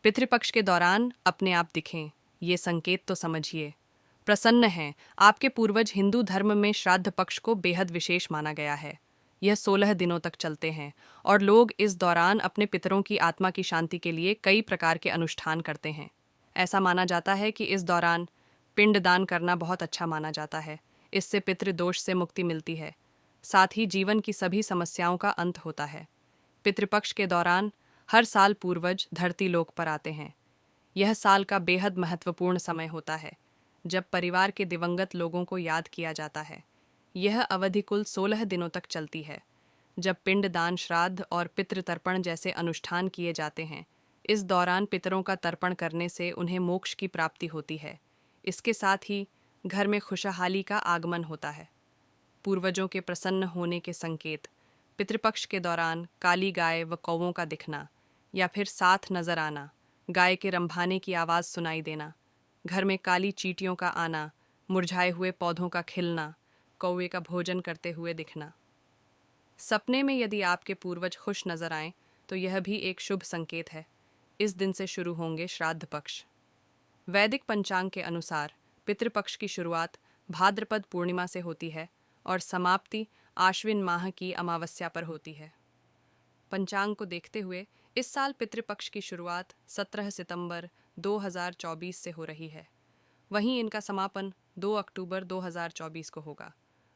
पितृपक्ष के दौरान अपने आप दिखें, ये संकेत तो समझिए। प्रसन्न हैं, आपके पूर्वज हिंदू धर्म में श्राद्ध पक्ष को बेहद विशेष माना गया है। यह 16 दिनों तक चलते हैं और लोग इस दौरान अपने पितरों की आत्मा की शांति के लिए कई प्रकार के अनुष्ठान करते हैं। ऐसा माना जाता है कि इस दौरान पिंडदान करना बहुत अच्छा माना जाता है। इससे पितृदोष से मुक्ति मिलती है, साथ ही जीवन की सभी समस्याओं का अंत होता है। पितृपक्ष के दौरान हर साल पूर्वज धरती लोक पर आते हैं। यह साल का बेहद महत्वपूर्ण समय होता है, जब परिवार के दिवंगत लोगों को याद किया जाता है। यह अवधि कुल 16 दिनों तक चलती है, जब पिंडदान, श्राद्ध और पितृतर्पण जैसे अनुष्ठान किए जाते हैं। इस दौरान पितरों का तर्पण करने से उन्हें मोक्ष की प्राप्ति होती है। इसके साथ ही घर में खुशहाली का आगमन होता है। पूर्वजों के प्रसन्न होने के संकेत। पितृपक्ष के दौरान काली गाय व कौवों का दिखना या फिर साथ नजर आना, गाय के रंभाने की आवाज़ सुनाई देना, घर में काली चींटियों का आना, मुरझाए हुए पौधों का खिलना, कौवे का भोजन करते हुए दिखना। सपने में यदि आपके पूर्वज खुश नजर आएं तो यह भी एक शुभ संकेत है। इस दिन से शुरू होंगे श्राद्ध पक्ष। वैदिक पंचांग के अनुसार पितृपक्ष की शुरुआत भाद्रपद पूर्णिमा से होती है और समाप्ति आश्विन माह की अमावस्या पर होती है। पंचांग को देखते हुए इस साल पितृपक्ष की शुरुआत 17 सितंबर 2024 से हो रही है। वहीं इनका समापन 2 अक्टूबर 2024 को होगा।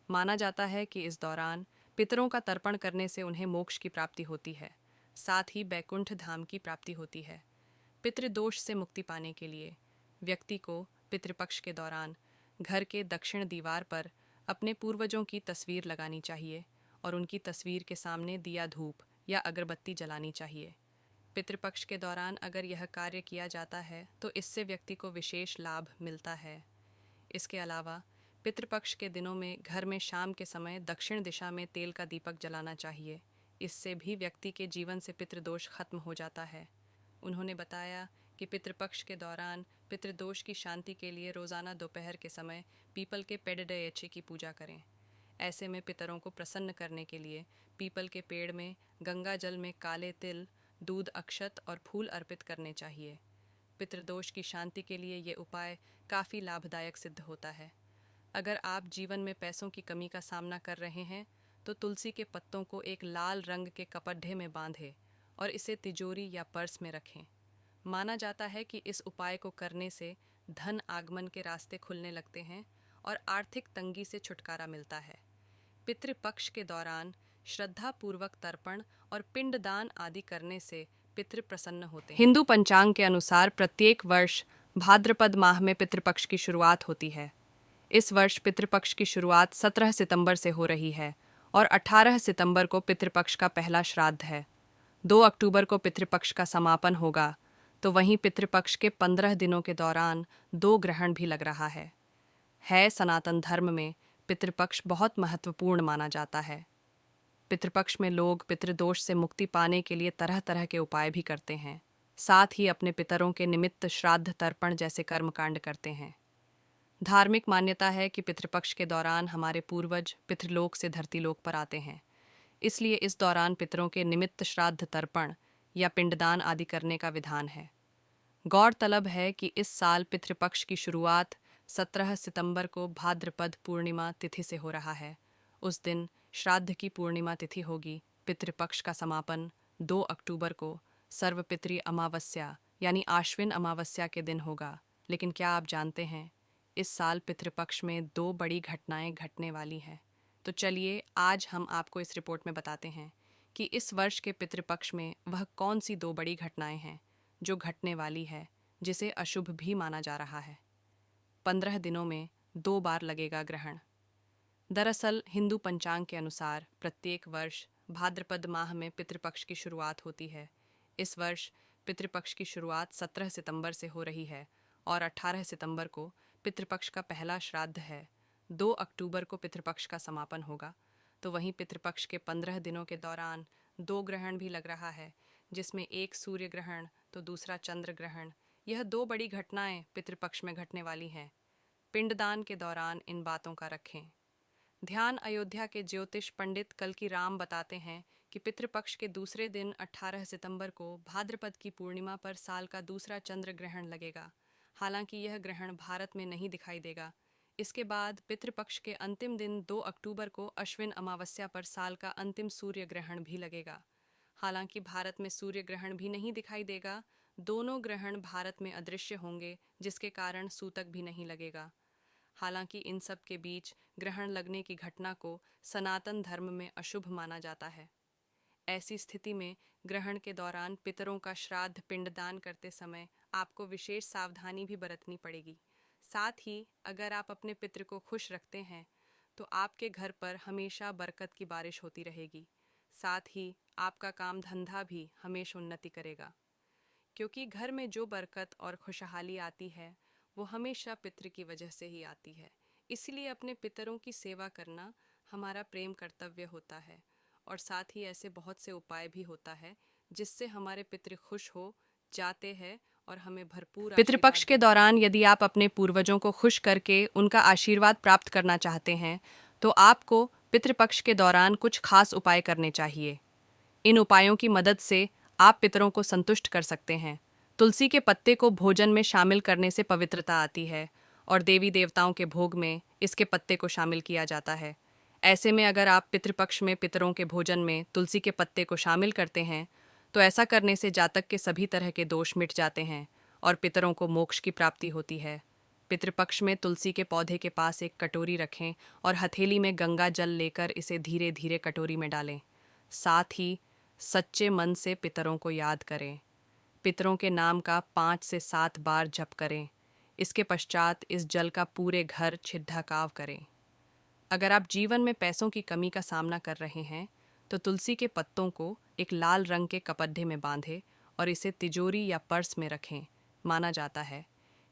माना जाता है कि इस दौरान पितरों का तर्पण करने से उन्हें मोक्ष की प्राप्ति होती है, साथ ही बैकुंठ धाम की प्राप्ति होती है। पितृदोष से मुक्ति पाने के लिए व्यक्ति को पितृपक्ष के दौरान घर के दक्षिण दीवार पर अपने पूर्वजों की तस्वीर लगानी चाहिए और उनकी तस्वीर के सामने दिया धूप या अगरबत्ती जलानी चाहिए। पितृपक्ष के दौरान अगर यह कार्य किया जाता है तो इससे व्यक्ति को विशेष लाभ मिलता है। इसके अलावा पितृपक्ष के दिनों में घर में शाम के समय दक्षिण दिशा में तेल का दीपक जलाना चाहिए। इससे भी व्यक्ति के जीवन से पितृदोष खत्म हो जाता है। उन्होंने बताया कि पितृपक्ष के दौरान पितृदोष की शांति के लिए रोज़ाना दोपहर के समय पीपल के पेड़डयचे की पूजा करें। ऐसे में पितरों को प्रसन्न करने के लिए पीपल के पेड़ में गंगा जल में काले तिल, दूध, अक्षत और फूल अर्पित करने चाहिए। पितृदोष की शांति के लिए ये उपाय काफ़ी लाभदायक सिद्ध होता है। अगर आप जीवन में पैसों की कमी का सामना कर रहे हैं तो तुलसी के पत्तों को एक लाल रंग के कपड्ढे में बांधें और इसे तिजोरी या पर्स में रखें। माना जाता है कि इस उपाय को करने से धन आगमन के रास्ते खुलने लगते हैं और आर्थिक तंगी से छुटकारा मिलता है। पितृपक्ष के दौरान श्रद्धा पूर्वक तर्पण और पिंडदान आदि करने से पितृ प्रसन्न होते हैं। हिंदू पंचांग के अनुसार प्रत्येक वर्ष भाद्रपद माह में पितृपक्ष की शुरुआत होती है। इस वर्ष पितृपक्ष की शुरुआत 17 सितंबर से हो रही है और 18 सितंबर को पितृपक्ष का पहला श्राद्ध है। 2 अक्टूबर को पितृपक्ष का समापन होगा। तो वहीं पितृपक्ष के 15 दिनों के दौरान 2 ग्रहण भी लग रहा है। सनातन धर्म में पितृपक्ष बहुत महत्वपूर्ण माना जाता है। पितृपक्ष में लोग पितृदोष से मुक्ति पाने के लिए तरह तरह के उपाय भी करते हैं। साथ ही अपने पितरों के निमित्त श्राद्ध तर्पण जैसे कर्मकांड करते हैं। धार्मिक मान्यता है कि पितृपक्ष के दौरान हमारे पूर्वज पितृलोक से धरतीलोक पर आते हैं। इसलिए इस दौरान पितरों के निमित्त श्राद्ध तर्पण या पिंडदान आदि करने का विधान है। गौरतलब है कि इस साल पितृपक्ष की शुरुआत 17 सितंबर को भाद्रपद पूर्णिमा तिथि से हो रहा है। उस दिन श्राद्ध की पूर्णिमा तिथि होगी। पितृपक्ष का समापन 2 अक्टूबर को सर्वपितृ अमावस्या यानी आश्विन अमावस्या के दिन होगा। लेकिन क्या आप जानते हैं, इस साल पितृपक्ष में 2 बड़ी घटनाएं घटने वाली हैं। तो चलिए आज हम आपको इस रिपोर्ट में बताते हैं कि इस वर्ष के पितृपक्ष में वह कौन सी 2 बड़ी घटनाएं हैं जो घटने वाली है, जिसे अशुभ भी माना जा रहा है। 15 दिनों में 2 बार लगेगा ग्रहण। दरअसल हिंदू पंचांग के अनुसार प्रत्येक वर्ष भाद्रपद माह में पितृपक्ष की शुरुआत होती है। इस वर्ष पितृपक्ष की शुरुआत 17 सितंबर से हो रही है और 18 सितंबर को पितृपक्ष का पहला श्राद्ध है। 2 अक्टूबर को पितृपक्ष का समापन होगा। तो वहीं पितृपक्ष के 15 दिनों के दौरान 2 ग्रहण भी लग रहा है, जिसमें एक सूर्य ग्रहण तो दूसरा चंद्र ग्रहण। यह 2 बड़ी घटनाएं पितृपक्ष में घटने वाली हैं। पिंडदान के दौरान इन बातों का रखें ध्यान। अयोध्या के ज्योतिष पंडित कल्की राम बताते हैं कि पितृपक्ष के दूसरे दिन 18 सितंबर को भाद्रपद की पूर्णिमा पर साल का दूसरा चंद्र ग्रहण लगेगा। हालांकि यह ग्रहण भारत में नहीं दिखाई देगा। इसके बाद पितृपक्ष के अंतिम दिन 2 अक्टूबर को अश्विन अमावस्या पर साल का अंतिम सूर्य ग्रहण भी लगेगा। हालांकि भारत में सूर्य ग्रहण भी नहीं दिखाई देगा, दोनों ग्रहण भारत में अदृश्य होंगे, जिसके कारण सूतक भी नहीं लगेगा। हालांकि इन सब के बीच ग्रहण लगने की घटना को सनातन धर्म में अशुभ माना जाता है। ऐसी स्थिति में ग्रहण के दौरान पितरों का श्राद्ध पिंडदान करते समय आपको विशेष सावधानी भी बरतनी पड़ेगी। साथ ही अगर आप अपने पितृ को खुश रखते हैं तो आपके घर पर हमेशा बरकत की बारिश होती रहेगी। साथ ही आपका काम धंधा भी हमेशा उन्नति करेगा, क्योंकि घर में जो बरकत और खुशहाली आती है वो हमेशा पितृ की वजह से ही आती है। इसलिए अपने पितरों की सेवा करना हमारा प्रेम कर्तव्य होता है। और साथ ही ऐसे बहुत से उपाय भी होता है जिससे हमारे पितृ खुश हो जाते हैं और हमें भरपूर पितृपक्ष के दौरान यदि आप अपने पूर्वजों को खुश करके उनका आशीर्वाद प्राप्त करना चाहते हैं तो आपको पितृपक्ष के दौरान कुछ खास उपाय करने चाहिए। इन उपायों की मदद से आप पितरों को संतुष्ट कर सकते हैं। तुलसी के पत्ते को भोजन में शामिल करने से पवित्रता आती है और देवी देवताओं के भोग में इसके पत्ते को शामिल किया जाता है। ऐसे में अगर आप पितृपक्ष में पितरों के भोजन में तुलसी के पत्ते को शामिल करते हैं तो ऐसा करने से जातक के सभी तरह के दोष मिट जाते हैं और पितरों को मोक्ष की प्राप्ति होती है। पितृपक्ष में तुलसी के पौधे के पास एक कटोरी रखें और हथेली में गंगा जल लेकर इसे धीरे धीरे कटोरी में डालें। साथ ही सच्चे मन से पितरों को याद करें। पितरों के नाम का 5 से 7 बार जप करें। इसके पश्चात इस जल का पूरे घर छिड़काव करें। अगर आप जीवन में पैसों की कमी का सामना कर रहे हैं तो तुलसी के पत्तों को एक लाल रंग के कपड्डे में बांधें और इसे तिजोरी या पर्स में रखें। माना जाता है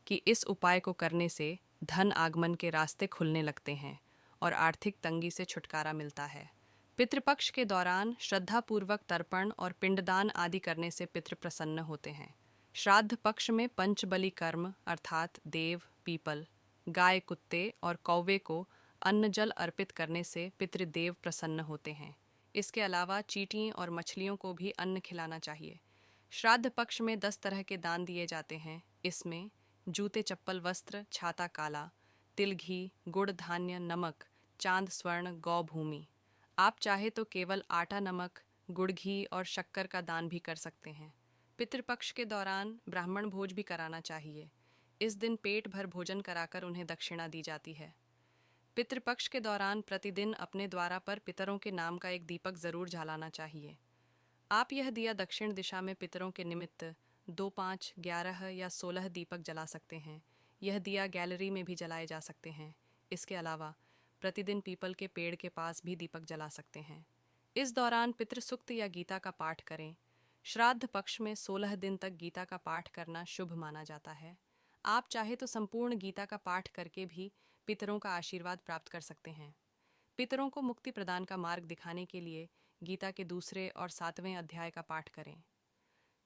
कि इस उपाय को करने से धन आगमन के रास्ते खुलने लगते हैं और आर्थिक तंगी से छुटकारा मिलता है। पितृपक्ष के दौरान श्रद्धापूर्वक तर्पण और पिंडदान आदि करने से पितृ प्रसन्न होते हैं। श्राद्ध पक्ष में पंचबलि कर्म अर्थात देव, पीपल, गाय, कुत्ते और कौवे को अन्न जल अर्पित करने से पितृदेव प्रसन्न होते हैं। इसके अलावा चींटी और मछलियों को भी अन्न खिलाना चाहिए। श्राद्ध पक्ष में 10 तरह के दान दिए जाते हैं। इसमें जूते, चप्पल, वस्त्र, छाता, काला, तिल, घी, गुड़, धान्य, नमक, चांद, स्वर्ण, गौ, भूमि। आप चाहे तो केवल आटा, नमक, गुड़, घी और शक्कर का दान भी कर सकते हैं। पितृपक्ष के दौरान ब्राह्मण भोज भी कराना चाहिए। इस दिन पेट भर भोजन कराकर उन्हें दक्षिणा दी जाती है। पितृपक्ष के दौरान प्रतिदिन अपने द्वारा पर पितरों के नाम का एक दीपक जरूर जलाना चाहिए। आप यह दिया दक्षिण दिशा में पितरों के निमित्त 2, 5, 11 या 16 दीपक जला सकते हैं। यह दिया गैलरी में भी जलाए जा सकते हैं। इसके अलावा प्रतिदिन पीपल के पेड़ के पास भी दीपक जला सकते हैं। इस दौरान पितृ सूक्त या गीता का पाठ करें। श्राद्ध पक्ष में 16 दिन तक गीता का पाठ करना शुभ माना जाता है। आप चाहे तो संपूर्ण गीता का पाठ करके भी पितरों का आशीर्वाद प्राप्त कर सकते हैं। पितरों को मुक्ति प्रदान का मार्ग दिखाने के लिए गीता के 2 और 7वें अध्याय का पाठ करें।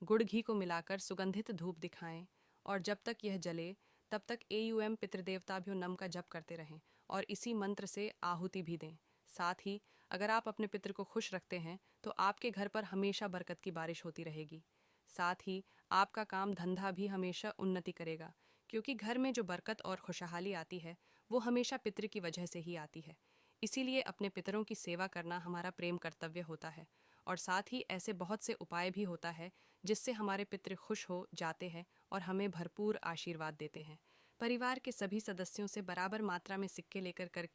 गुड़ घी को मिलाकर सुगंधित धूप दिखाएं और जब तक यह जले तब तक AUM पितृदेवताभ्यो नम का जप करते रहें और इसी मंत्र से आहुति भी दें। साथ ही अगर आप अपने पितृ को खुश रखते हैं तो आपके घर पर हमेशा बरकत की बारिश होती रहेगी। साथ ही आपका काम धंधा भी हमेशा उन्नति करेगा, क्योंकि घर में जो बरकत और खुशहाली आती है वो हमेशा पितृ की वजह से ही आती है। इसीलिए अपने पितरों की सेवा करना हमारा प्रेम कर्तव्य होता है। और साथ ही ऐसे बहुत से उपाय भी होता है जिससे हमारे पितृ खुश हो जाते हैं और हमें भरपूर आशीर्वाद देते हैं। परिवार के सभी सदस्यों से बराबर मात्रा में सिक्के लेकर करके